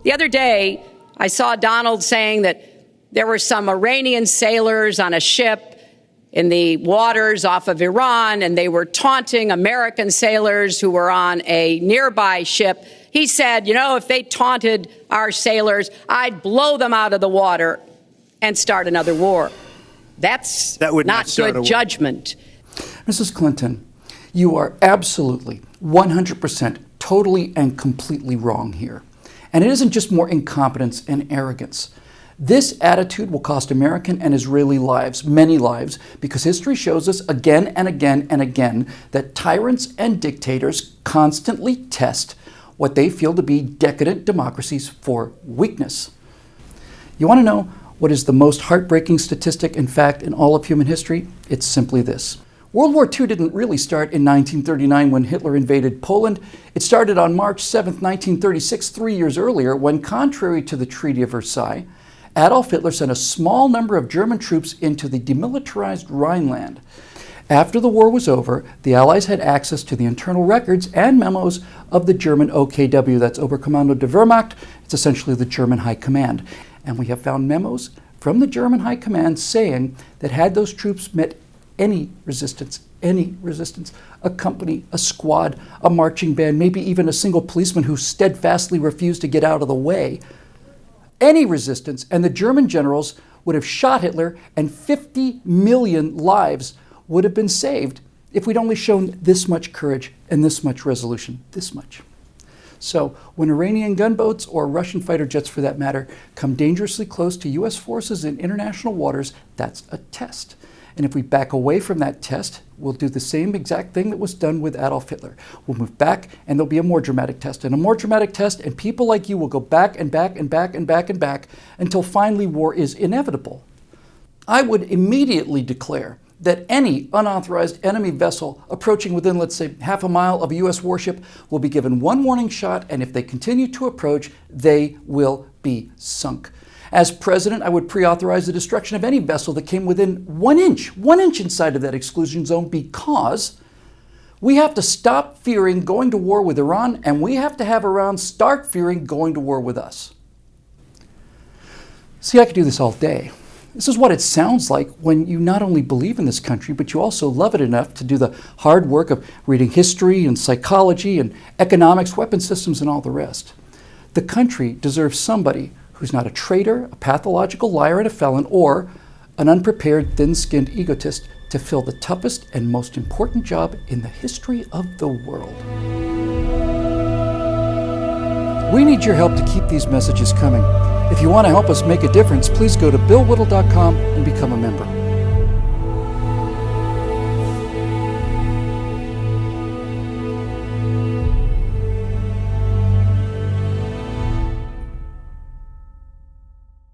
The other day, I saw Donald saying that there were some Iranian sailors on a ship in the waters off of Iran, and they were taunting American sailors who were on a nearby ship. He said, you know, if they taunted our sailors, I'd blow them out of the water and start another war. That would not good judgment. Mrs. Clinton, you are absolutely 100% totally and completely wrong here. And it isn't just more incompetence and arrogance. This attitude will cost American and Israeli lives, many lives, because history shows us again and again and again that tyrants and dictators constantly test what they feel to be decadent democracies for weakness. You want to know what is the most heartbreaking statistic, in fact, in all of human history? It's simply this. World War II didn't really start in 1939 when Hitler invaded Poland. It started on March 7, 1936, 3 years earlier, when, contrary to the Treaty of Versailles, Adolf Hitler sent a small number of German troops into the demilitarized Rhineland. After the war was over, the Allies had access to the internal records and memos of the German OKW, that's Oberkommando der Wehrmacht. It's essentially the German High Command. And we have found memos from the German High Command saying that had those troops met any resistance, a company, a squad, a marching band, maybe even a single policeman who steadfastly refused to get out of the way, any resistance, and the German generals would have shot Hitler, and 50 million lives would have been saved if we'd only shown this much courage and this much resolution, this much. So when Iranian gunboats, or Russian fighter jets for that matter, come dangerously close to U.S. forces in international waters, that's a test. And if we back away from that test, we'll do the same exact thing that was done with Adolf Hitler. We'll move back, and there'll be a more dramatic test, and a more dramatic test, and people like you will go back and back and back and back and back until finally war is inevitable. I would immediately declare that any unauthorized enemy vessel approaching within, let's say, half a mile of a U.S. warship will be given one warning shot, and if they continue to approach, they will be sunk. As president, I would pre-authorize the destruction of any vessel that came within 1 inch inside of that exclusion zone, because we have to stop fearing going to war with Iran, and we have to have Iran start fearing going to war with us. See, I could do this all day. This is what it sounds like when you not only believe in this country, but you also love it enough to do the hard work of reading history and psychology and economics, weapon systems, and all the rest. The country deserves somebody who's not a traitor, a pathological liar and a felon, or an unprepared, thin-skinned egotist to fill the toughest and most important job in the history of the world. We need your help to keep these messages coming. If you want to help us make a difference, please go to billwhittle.com and become a member.